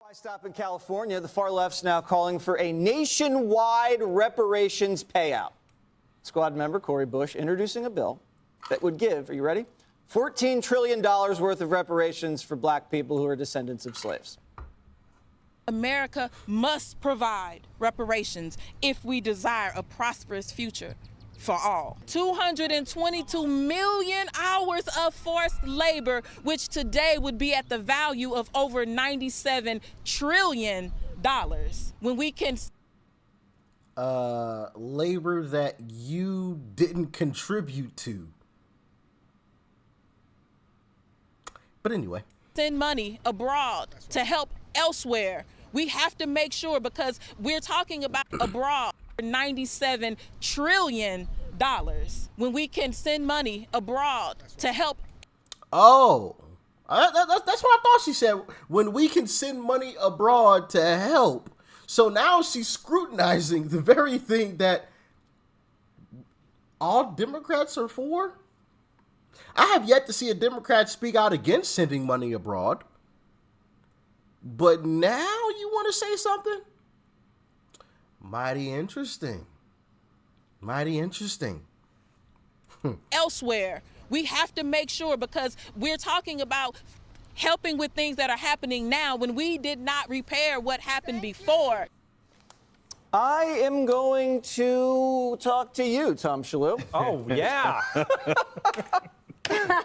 I stop in California, the far left's now calling for a nationwide reparations payout. Squad member Cori Bush introducing a bill that would give, are you ready? $14 trillion worth of reparations for black people who are descendants of slaves. America must provide reparations if we desire a prosperous future for all. 222 million hours of forced labor, which today would be at the value of over $97 trillion. When we can labor that you didn't contribute to. But anyway, send money abroad to help elsewhere. We have to make sure, because we're talking about abroad, $97 trillion, when we can send money abroad to help. Oh, that's what I thought she said. When we can send money abroad to help. So now she's scrutinizing the very thing that all Democrats are for. I have yet to see a Democrat speak out against sending money abroad. But now you want to say something? Mighty interesting. Mighty interesting. Elsewhere, we have to make sure, because we're talking about helping with things that are happening now when we did not repair what happened before. I am going to talk to you, Tom Shalhoub. Oh, yeah.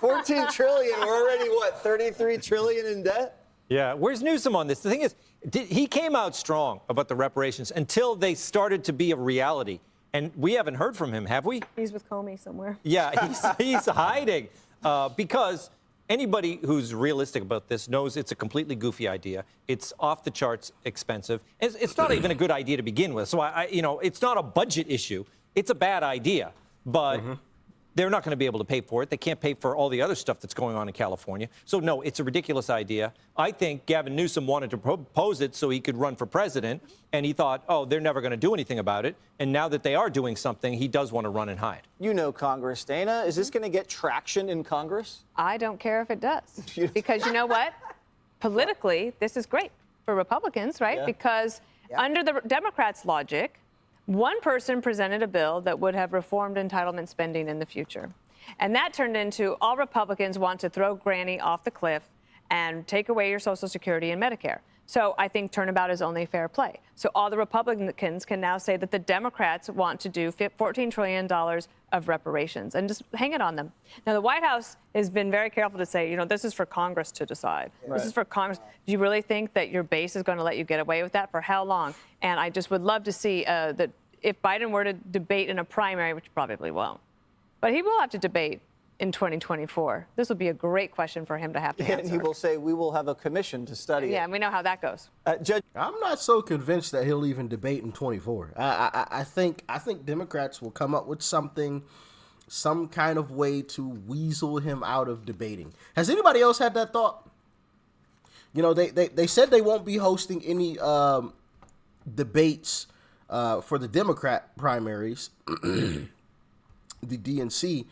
14 trillion. We're already, what, 33 trillion in debt? Yeah. Where's Newsom on this? The thing is, he came out strong about the reparations until they started to be a reality. And we haven't heard from him, have we? He's with Comey somewhere. Yeah, he's hiding because anybody who's realistic about this knows it's a completely goofy idea. It's off the charts expensive. It's not even a good idea to begin with. So, it's not a budget issue. It's a bad idea. But they're not going to be able to pay for it. They can't pay for all the other stuff that's going on in California. So, no, it's a ridiculous idea. I think Gavin Newsom wanted to propose it so he could run for president. And he thought, oh, they're never going to do anything about it. And now that they are doing something, he does want to run and hide. You know Congress, Dana. Is this going to get traction in Congress? I don't care if it does. Because you know what? Politically, this is great for Republicans, right? Yeah. Because under the Democrats' logic, one person presented a bill that would have reformed entitlement spending in the future. And that turned into all Republicans want to throw Granny off the cliff and take away your Social Security and Medicare. So I think turnabout is only fair play. So all the Republicans can now say that the Democrats want to do $14 trillion of reparations and just hang it on them. Now, the White House has been very careful to say, this is for Congress to decide. Right. This is for Congress. Do you really think that your base is going to let you get away with that? For how long? And I just would love to see that if Biden were to debate in a primary, which probably won't, but he will have to debate in 2024. This will be a great question for him to have to answer. And he will say, we will have a commission to study it. Yeah, and we know how that goes. Judge, I'm not so convinced that he'll even debate in 24. I think Democrats will come up with some kind of way to weasel him out of debating. Has anybody else had that thought? They said they won't be hosting any debates for the Democrat primaries, the DNC.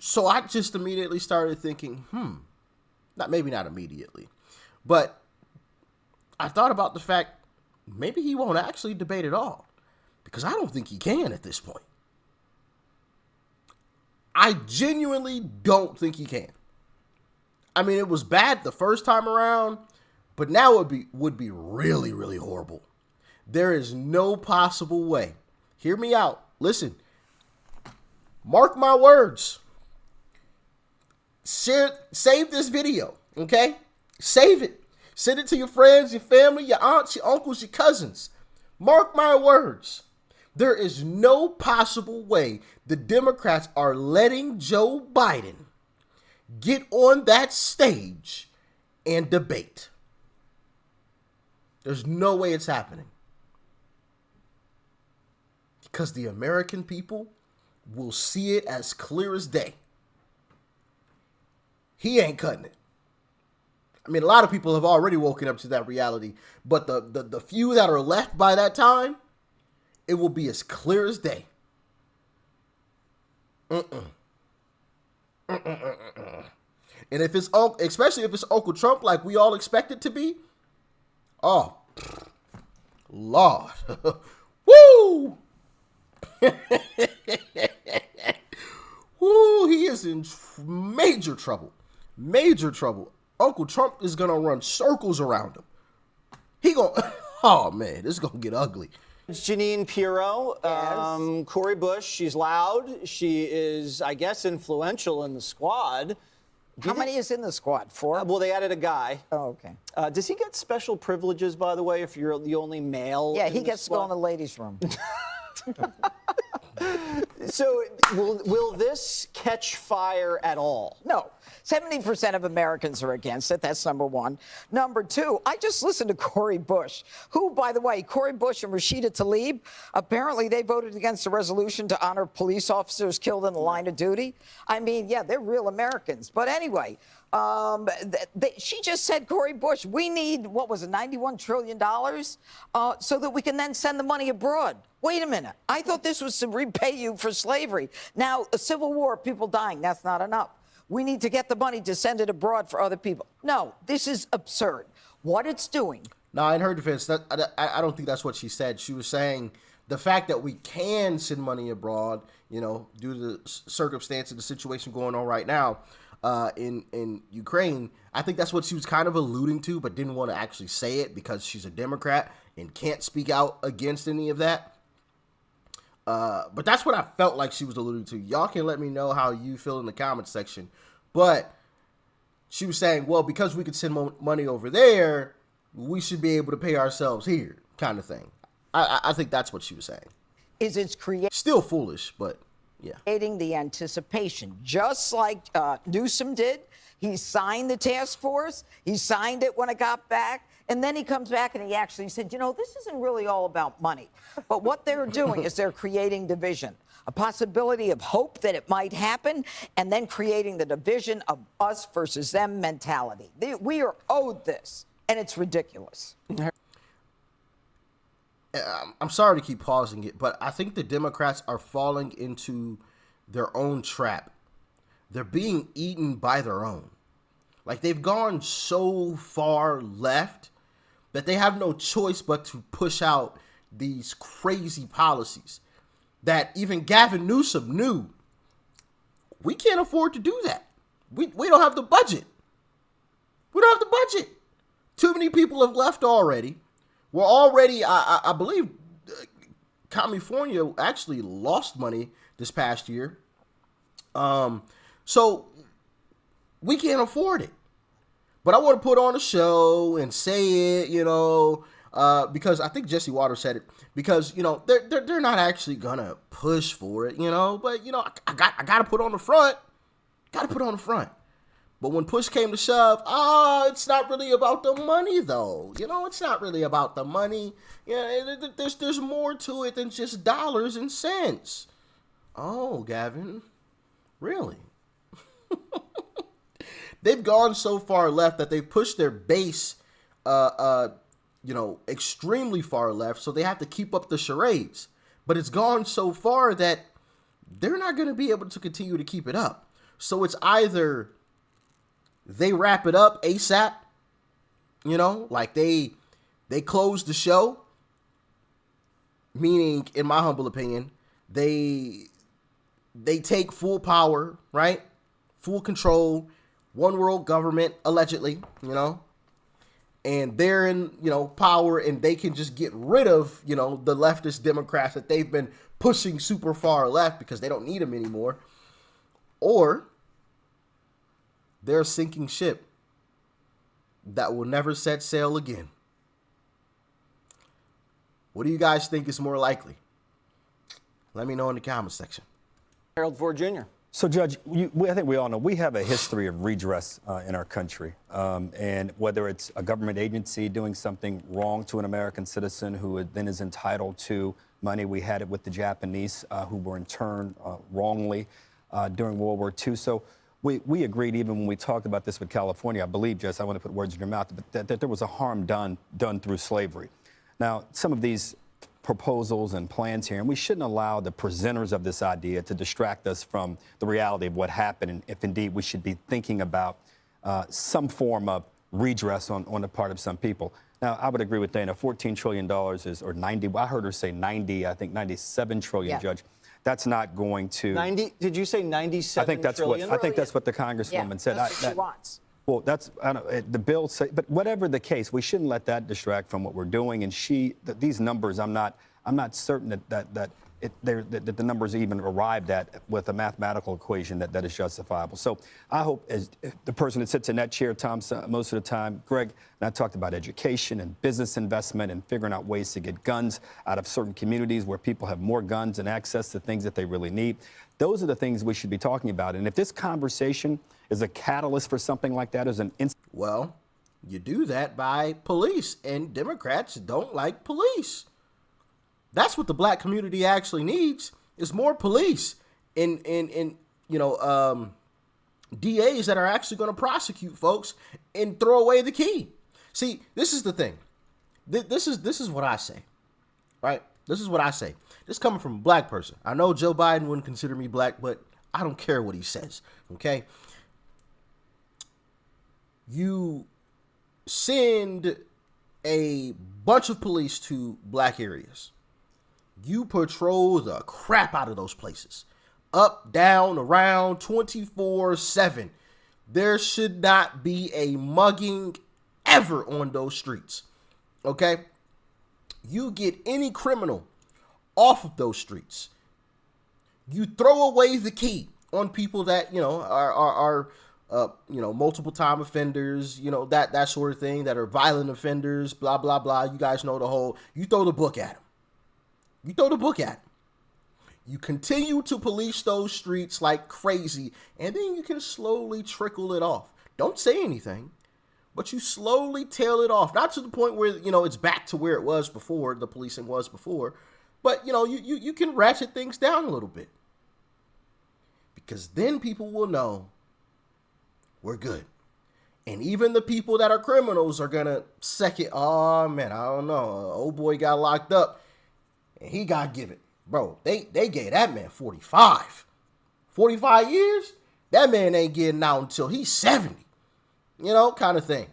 So I just immediately started thinking, maybe not immediately, but I thought about the fact maybe he won't actually debate at all, because I don't think he can at this point. I genuinely don't think he can. I mean, it was bad the first time around, but now it would be really, really horrible. There is no possible way. Hear me out. Listen, mark my words. Save this video, okay? Save it. Send it to your friends, your family, your aunts, your uncles, your cousins. Mark my words. There is no possible way the Democrats are letting Joe Biden get on that stage and debate. There's no way it's happening. Because the American people will see it as clear as day. He ain't cutting it. I mean, a lot of people have already woken up to that reality, but the few that are left by that time, it will be as clear as day. And if it's, especially if it's Uncle Trump like we all expect it to be, oh, Lord. Woo! Woo, he is in major trouble. Major trouble. Uncle Trump is going to run circles around him. He going to, oh man, this is going to get ugly. Janine Pirro, Yes. Cori Bush, she's loud. She is, I guess, influential in the squad. How many is in the squad? 4? Well, they added a guy. Oh, okay. Does he get special privileges, by the way, if you're the only male? Yeah, in he the gets to go in the squad? ladies' room. So will this catch fire at all? No. 70% of Americans are against it. That's number one. Number two, I just listened to Cori Bush, who, by the way, Cori Bush and Rashida Tlaib, apparently they voted against a resolution to honor police officers killed in the line of duty. I mean, yeah, they're real Americans. But anyway, she just said, Cori Bush, we need, what was it, $91 trillion so that we can then send the money abroad. Wait a minute. I thought this was to repay you for slavery. Now, a civil war, people dying, that's not enough. We need to get the money to send it abroad for other people. No, this is absurd. What it's doing. Now, in her defense, I don't think that's what she said. She was saying the fact that we can send money abroad, you know, due to the circumstance of the situation going on right now in Ukraine, I think that's what she was kind of alluding to, but didn't want to actually say it because she's a Democrat and can't speak out against any of that. But that's what I felt like she was alluding to. Y'all can let me know how you feel in the comments section. But she was saying, well, because we could send money over there, we should be able to pay ourselves here, kind of thing. I think that's what she was saying. Is it's Still foolish, but yeah. creating the anticipation, just like Newsom did. He signed the task force. He signed it when it got back. And then he comes back and he actually said, you know, this isn't really all about money. But what they're doing is they're creating division, a possibility of hope that it might happen, and then creating the division of us versus them mentality. We are owed this, and it's ridiculous. I'm sorry to keep pausing it, but I think the Democrats are falling into their own trap. They're being eaten by their own. Like, they've gone so far left that they have no choice but to push out these crazy policies that even Gavin Newsom knew. We can't afford to do that. We don't have the budget. We don't have the budget. Too many people have left already. We're already, I believe, California actually lost money this past year. So we can't afford it. But I want to put on a show and say it, you know, because I think Jesse Waters said it. Because, you know, they're not actually gonna push for it, you know. But, you know, I got to put on the front. Got to put on the front. But when push came to shove, it's not really about the money, though. You know, it's not really about the money. Yeah, there's more to it than just dollars and cents. Oh, Gavin, really? They've gone so far left that they've pushed their base, you know, extremely far left. So they have to keep up the charades. But it's gone so far that they're not going to be able to continue to keep it up. So it's either they wrap it up ASAP, you know, like they close the show, meaning, in my humble opinion, they take full power, right? Full control, one world government, allegedly, you know, and they're in, you know, power, and they can just get rid of, you know, the leftist Democrats that they've been pushing super far left because they don't need them anymore. Or they're a sinking ship that will never set sail again. What do you guys think is more likely? Let me know in the comment section. Harold Ford Jr. So, Judge, I think we all know we have a history of redress in our country. And whether it's a government agency doing something wrong to an American citizen who then is entitled to money. We had it with the Japanese who were interned wrongly during World War II. So we agreed, even when we talked about this with California, I believe, Jess, I want to put words in your mouth, but that there was a harm done through slavery. Now, some of these proposals and plans here, and we shouldn't allow the presenters of this idea to distract us from the reality of what happened, and if indeed we should be thinking about some form of redress on the part of some people. Now, I would agree with Dana. $14 trillion is, or 90, I heard her say 90, I think 97 trillion, Yeah. Judge. That's not going to... 90, did you say 97 trillion? I think that's what the Congresswoman said. That's what she wants. Well, that's the bill say, but whatever the case, we shouldn't let that distract from what we're doing. And these numbers, I'm not certain that the numbers even arrived at with a mathematical equation that is justifiable. So I hope, as the person that sits in that chair, Tom, most of the time, Greg, and I talked about education and business investment and figuring out ways to get guns out of certain communities where people have more guns and access to things that they really need. Those are the things we should be talking about. And if this conversation is a catalyst for something like that, Well, you do that by police, and Democrats don't like police. That's what the black community actually needs, is more police and DAs that are actually going to prosecute folks and throw away the key. See, this is the thing. This is what I say, right? This is what I say. This coming from a black person. I know Joe Biden wouldn't consider me black, but I don't care what he says, okay? You send a bunch of police to black areas. You patrol the crap out of those places. Up, down, around, 24/7. There should not be a mugging ever on those streets. Okay? You get any criminal off of those streets. You throw away the key on people that, are multiple time offenders, that sort of thing, that are violent offenders, blah, blah, blah. You guys know the whole, you throw the book at them. You continue to police those streets like crazy, and then you can slowly trickle it off. Don't say anything, but you slowly tail it off. Not to the point where, it's back to where it was before, the policing was before, but, you can ratchet things down a little bit. Because then people will know we're good. And even the people that are criminals are going to second, oh, man, I don't know. Old boy got locked up. And he got given. Bro, they gave that man 45. 45 years? That man ain't getting out until he's 70. Kind of thing.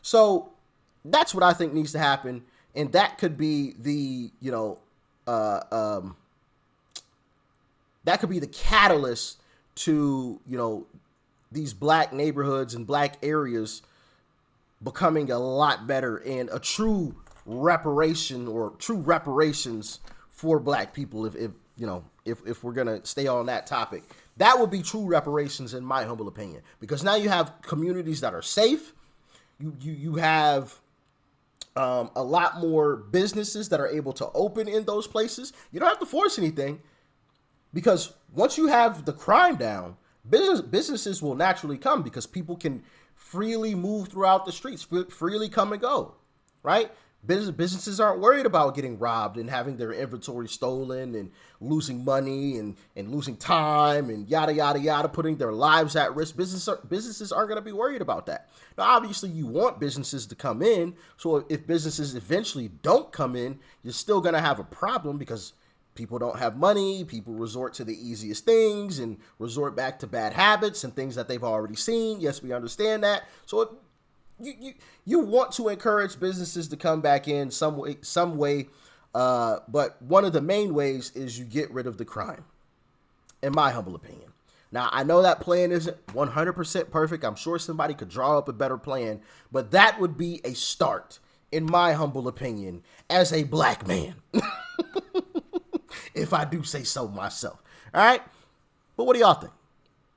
So that's what I think needs to happen. And that could be the, that could be the catalyst to, these black neighborhoods and black areas becoming a lot better and a true reparation or true reparations for black people. If we're going to stay on that topic, that would be true reparations in my humble opinion, because now you have communities that are safe. You have a lot more businesses that are able to open in those places. You don't have to force anything, because once you have the crime down, businesses will naturally come, because people can freely move throughout the streets, freely come and go, right? Businesses aren't worried about getting robbed and having their inventory stolen and losing money and losing time and yada, yada, yada, putting their lives at risk. Businesses aren't going to be worried about that. Now, obviously, you want businesses to come in. So if businesses eventually don't come in, you're still going to have a problem, because people don't have money. People resort to the easiest things and resort back to bad habits and things that they've already seen. Yes, we understand that. So you want to encourage businesses to come back in some way. But one of the main ways is you get rid of the crime, in my humble opinion. Now, I know that plan isn't 100% perfect. I'm sure somebody could draw up a better plan, but that would be a start, in my humble opinion, as a black man. If I do say so myself. All right? But what do y'all think?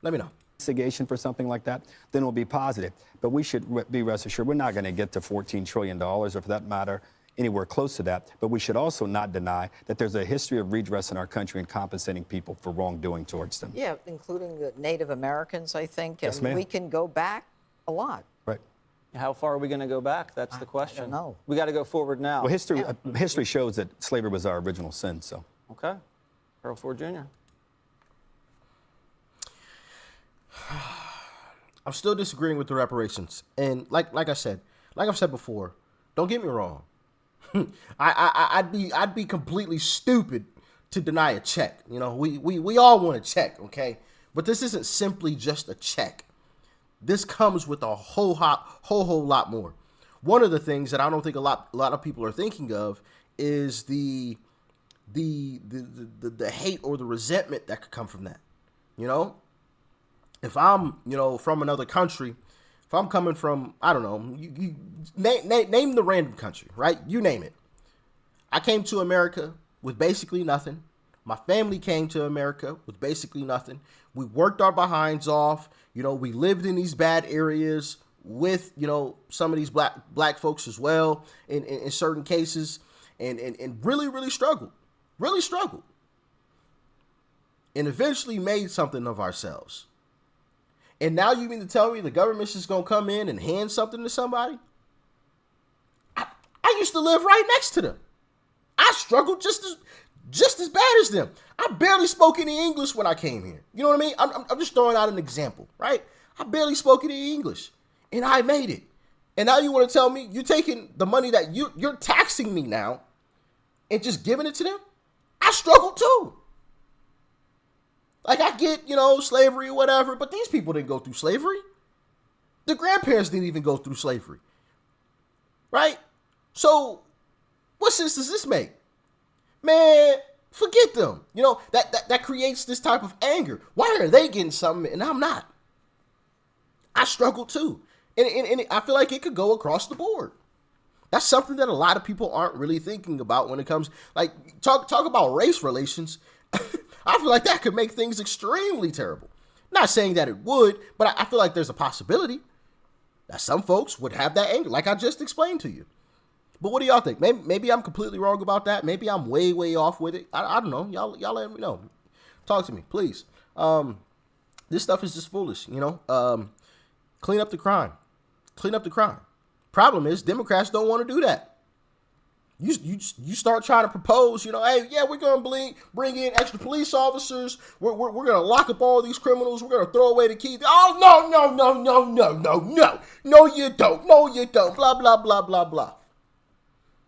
Let me know. Investigation for something like that, then it will be positive. But we should be rest assured we're not going to get to $14 trillion, or for that matter, anywhere close to that. But we should also not deny that there's a history of redress in our country and compensating people for wrongdoing towards them. Yeah, including the Native Americans, I think. Yes, and ma'am. we can go back a lot. Right. How far are we going to go back? That's the question. I don't know. We got to go forward now. Well, history shows that slavery was our original sin, so. Okay. Earl Ford Jr. I'm still disagreeing with the reparations. And like I've said before, don't get me wrong. I'd be completely stupid to deny a check. You know, we all want a check, okay? But this isn't simply just a check. This comes with a whole lot more. One of the things that I don't think a lot of people are thinking of is the hate or the resentment that could come from that. You know, if I'm, you know, from another country, if I'm coming from, I don't know, you name the random country, right? You name it. I came to America with basically nothing. My family came to America with basically nothing. We worked our behinds off. You know, we lived in these bad areas with, you know, some of these black folks as well in certain cases, and really struggled. And eventually made something of ourselves. And now you mean to tell me the government's just going to come in and hand something to somebody? I used to live right next to them. I struggled just as bad as them. I barely spoke any English when I came here. You know what I mean? I'm just throwing out an example, right? I barely spoke any English, and I made it. And now you want to tell me you're taking the money that you're taxing me now and just giving it to them? I struggled too. Like, I get, you know, slavery or whatever, but these people didn't go through slavery. The grandparents didn't even go through slavery. Right? So, what sense does this make? Man, forget them. You know, that creates this type of anger. Why are they getting something and I'm not? I struggle too. And I feel like it could go across the board. That's something that a lot of people aren't really thinking about when it comes, like, talk about race relations. I feel like that could make things extremely terrible. Not saying that it would, but I feel like there's a possibility that some folks would have that anger, like I just explained to you. But what do y'all think? Maybe I'm completely wrong about that. Maybe I'm way off with it. I don't know. Y'all let me know. Talk to me, please. This stuff is just foolish, you know. Clean up the crime. Clean up the crime. Problem is, Democrats don't want to do that. You start trying to propose, you know, hey, yeah, we're going to bring in extra police officers. We're going to lock up all these criminals. We're going to throw away the keys. Oh, no. No, you don't. No, you don't. Blah, blah, blah, blah, blah.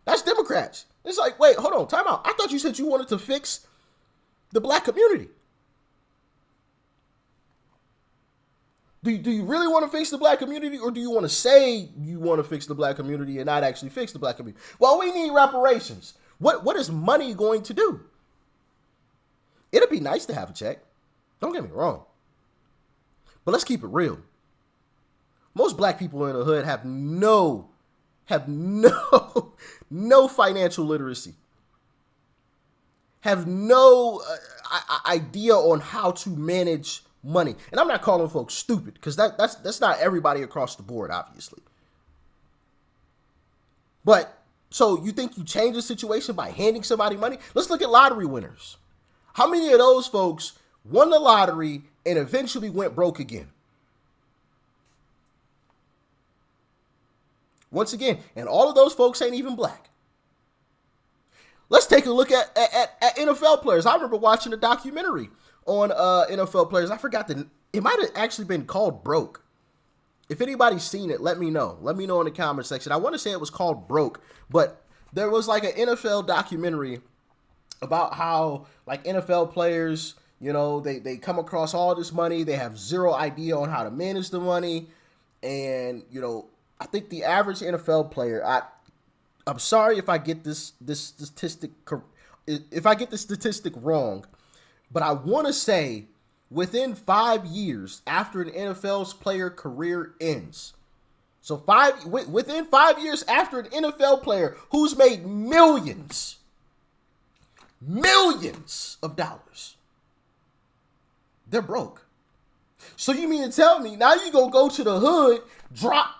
That's Democrats. It's like, wait, hold on. Time out. I thought you said you wanted to fix the black community. Do you really want to fix the black community, or do you want to say you want to fix the black community and not actually fix the black community? Well, we need reparations. What is money going to do? It'd be nice to have a check. Don't get me wrong. But let's keep it real. Most black people in the hood have no financial literacy. Have no idea on how to manage money. And I'm not calling folks stupid, because that's not everybody across the board, obviously. But so you think you change the situation by handing somebody money? Let's look at lottery winners. How many of those folks won the lottery and eventually went broke again? Once again, and all of those folks ain't even black. Let's take a look at NFL players. I remember watching a documentary on NFL players. I forgot it might have actually been called Broke. If anybody's seen it, let me know. Let me know in the comment section. I want to say it was called Broke, but there was like an NFL documentary about how, like, NFL players, you know, they come across all this money. They have zero idea on how to manage the money. And, you know, I think the average NFL player, I'm sorry if I get this statistic wrong, but I want to say within 5 years after an NFL's player career ends. So within 5 years after an NFL player who's made millions of dollars, they're broke. So you mean to tell me now you gonna go to the hood, drop,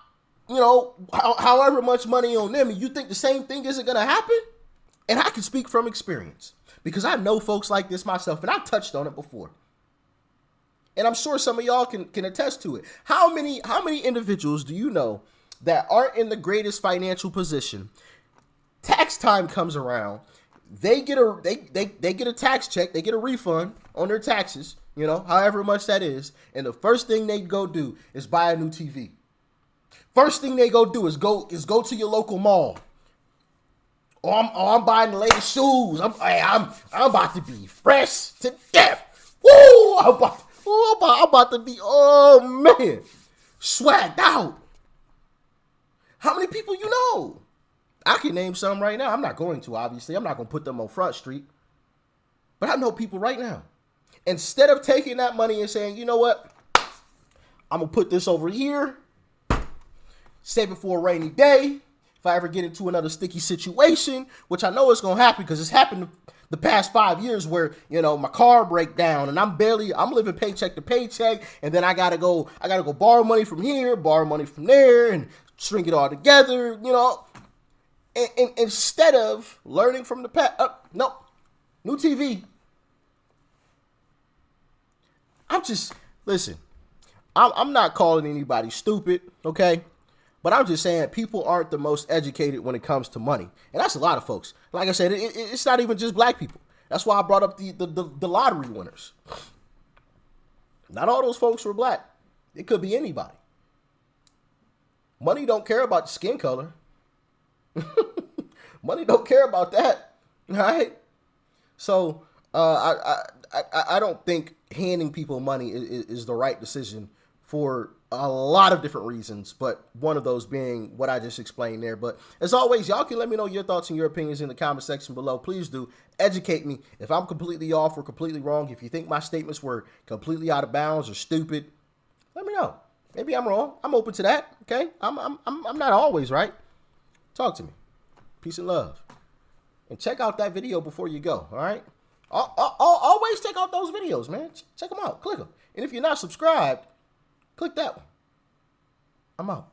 you know, however much money on them, and you think the same thing isn't gonna happen? And I can speak from experience, because I know folks like this myself, and I've touched on it before. And I'm sure some of y'all can attest to it. How many individuals do you know that aren't in the greatest financial position? Tax time comes around, they get a tax check, they get a refund on their taxes, you know, however much that is, and the first thing they go do is buy a new TV. First thing they go do is go to your local mall I'm buying the latest shoes. I'm about to be fresh to death. Woo! I'm about to be, oh man, swagged out. How many people you know? I can name some right now. I'm not going to, obviously. I'm not going to put them on Front Street. But I know people right now. Instead of taking that money and saying, you know what? I'm going to put this over here. Save it for a rainy day. If I ever get into another sticky situation, which I know is going to happen because it's happened the past 5 years where, you know, my car break down and I'm living paycheck to paycheck. And then I got to go borrow money from here, borrow money from there and string it all together, you know. And instead of learning from the past, nope, new TV. Listen, I'm not calling anybody stupid, okay? But I'm just saying people aren't the most educated when it comes to money. And that's a lot of folks. Like I said, it's not even just black people. That's why I brought up the lottery winners. Not all those folks were black. It could be anybody. Money don't care about the skin color. Money don't care about that, all right? So I don't think handing people money is the right decision for a lot of different reasons, but one of those being what I just explained there. But as always, y'all can let me know your thoughts and your opinions in the comment section below. Please do educate me if I'm completely off or completely wrong. If you think my statements were completely out of bounds or stupid, let me know. Maybe I'm wrong. I'm open to that. Okay, I'm not always right. Talk to me. Peace and love. And check out that video before you go. All right. Always check out those videos, man. Check them out. Click them. And if you're not subscribed, click that one. I'm out.